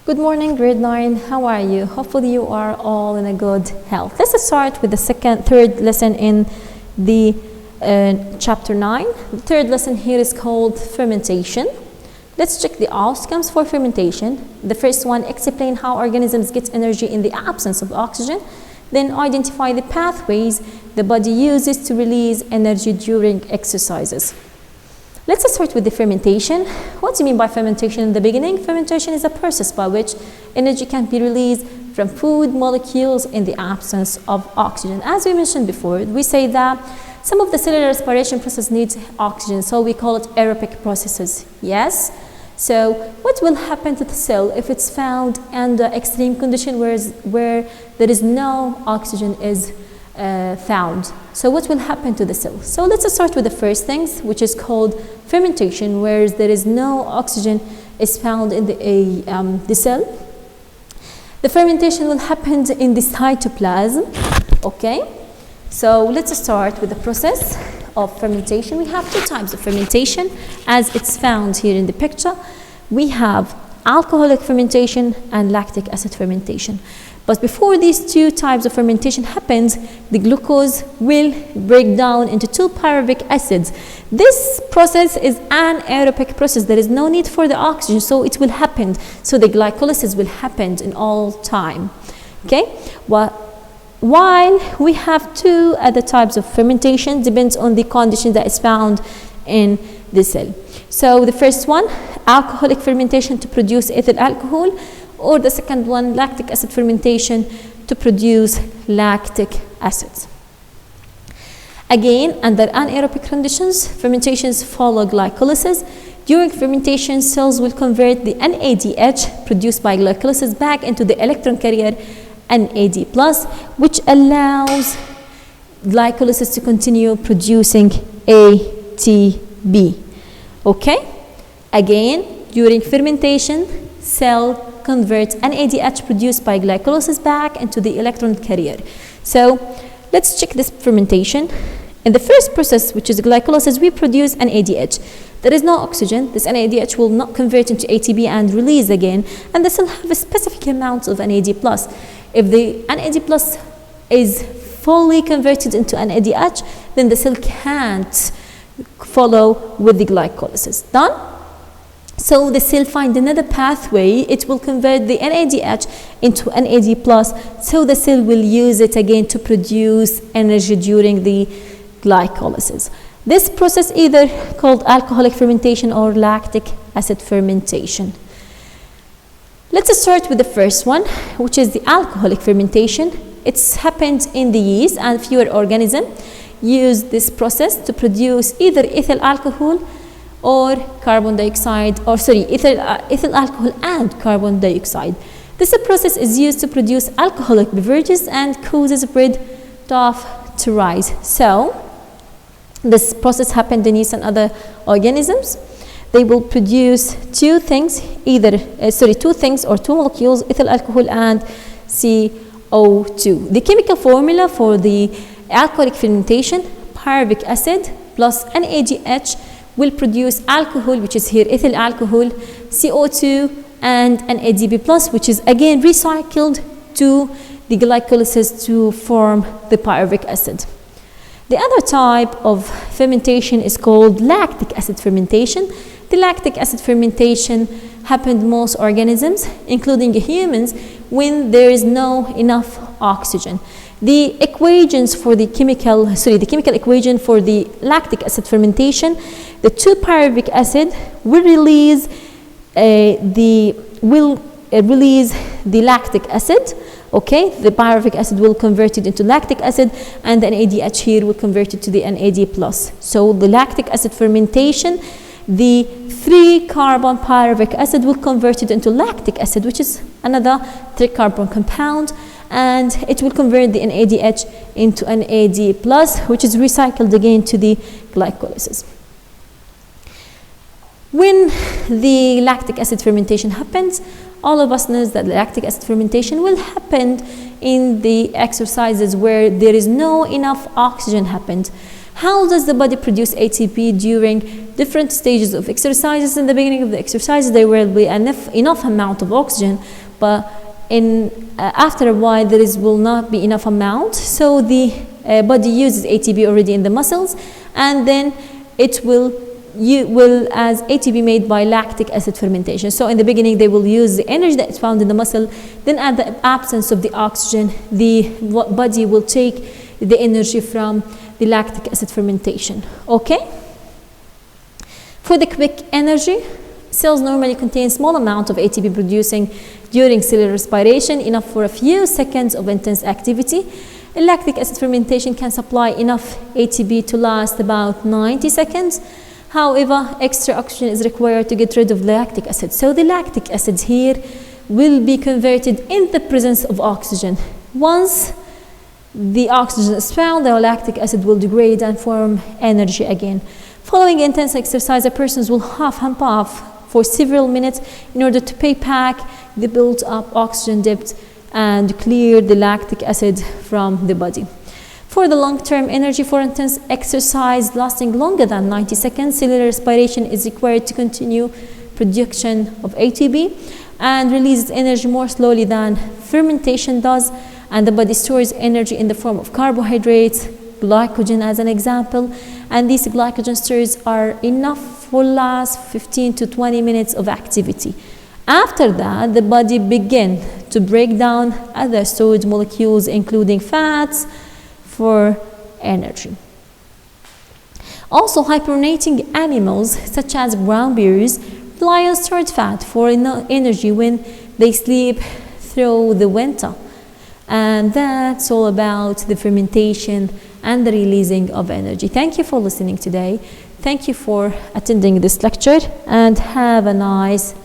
Good morning, grade 9. How are you? Hopefully you are all in a good health. Let's start with the third lesson in the chapter 9. The third lesson here is called fermentation. Let's check the outcomes for fermentation. The first one, explain how organisms get energy in the absence of oxygen. Then identify the pathways the body uses to release energy during exercises. Let's start with the fermentation. What do you mean by fermentation in the beginning? Fermentation is a process by which energy can be released from food molecules in the absence of oxygen. As we mentioned before, we say that some of the cellular respiration process needs oxygen, so we call it aerobic processes. Yes? So what will happen to the cell if it's found under extreme condition where there is no oxygen is found? So what will happen to the cell? So let's start with the first things, which is called fermentation, where there is no oxygen is found in the cell. The fermentation will happen in the cytoplasm. Okay, so let's start with the process of fermentation. We have two types of fermentation, as it's found here in the picture. We have alcoholic fermentation and lactic acid fermentation. But before these two types of fermentation happens, the glucose will break down into two pyruvic acids. This process is an anaerobic process. There is no need for the oxygen, so it will happen. So the glycolysis will happen in all time. Okay? While we have two other types of fermentation, depends on the condition that is found in the cell. So the first one, alcoholic fermentation to produce ethyl alcohol, or the second one, lactic acid fermentation to produce lactic acids. Again, under anaerobic conditions, fermentations follow glycolysis. During fermentation, cells will convert the NADH produced by glycolysis back into the electron carrier NAD+, which allows glycolysis to continue producing ATP. Okay? Again, during fermentation, cell converts NADH produced by glycolysis back into the electron carrier. So let's check this fermentation. In the first process, which is glycolysis, we produce NADH. There is no oxygen. This NADH will not convert into ATP and release again, and the cell have a specific amount of NAD+. If the NAD+ is fully converted into NADH, then the cell can't follow with the glycolysis. Done? So the cell find another pathway. It will convert the NADH into NAD+, so the cell will use it again to produce energy during the glycolysis. This process either called alcoholic fermentation or lactic acid fermentation. Let's start with the first one, which is the alcoholic fermentation. It's happened in the yeast, and fewer organisms use this process to produce either ethyl alcohol or carbon dioxide, ethyl alcohol and carbon dioxide. This process is used to produce alcoholic beverages and causes bread dough to rise. So this process happened in yeast and other organisms. They will produce two things or two molecules, ethyl alcohol and CO2. The chemical formula for the alcoholic fermentation, pyruvic acid plus NADH will produce alcohol, which is here ethyl alcohol, CO2, and an ADP+, which is again recycled to the glycolysis to form the pyruvic acid. The other type of fermentation is called lactic acid fermentation. The lactic acid fermentation happened in most organisms, including humans, when there is no enough oxygen. The equations for the chemical equation for the lactic acid fermentation, the 2-pyruvic acid will release the lactic acid. Okay, the pyruvic acid will convert it into lactic acid, and the NADH here will convert it to the NAD+. So the lactic acid fermentation, the 3-carbon pyruvic acid will convert it into lactic acid, which is another 3-carbon compound, and it will convert the NADH into NAD+, which is recycled again to the glycolysis. When the lactic acid fermentation happens, all of us knows that lactic acid fermentation will happen in the exercises where there is no enough oxygen happened. How does the body produce ATP during different stages of exercises. In the beginning of the exercises, there will be enough amount of oxygen, but after a while there will not be enough amount, so the body uses ATP already in the muscles, and then it will as ATP made by lactic acid fermentation. So in the beginning they will use the energy that is found in the muscle, then at the absence of the oxygen the body will take the energy from the lactic acid fermentation. Okay? For the quick energy, cells normally contain small amount of ATP producing during cellular respiration, enough for a few seconds of intense activity. Lactic acid fermentation can supply enough ATP to last about 90 seconds. However, extra oxygen is required to get rid of lactic acid. So the lactic acid here will be converted in the presence of oxygen. Once the oxygen is found, the lactic acid will degrade and form energy again. Following intense exercise, a person will huff and puff for several minutes in order to pay back the built-up oxygen debt and clear the lactic acid from the body. For the long-term energy for intense exercise lasting longer than 90 seconds, cellular respiration is required to continue production of ATP and releases energy more slowly than fermentation does, and the body stores energy in the form of carbohydrates, glycogen as an example, and these glycogen stores are enough for last 15 to 20 minutes of activity. After that, the body begins to break down other stored molecules, including fats, for energy. Also, hibernating animals such as brown bears rely on stored fat for energy when they sleep through the winter. And that's all about the fermentation and the releasing of energy. Thank you for listening today. Thank you for attending this lecture, and have a nice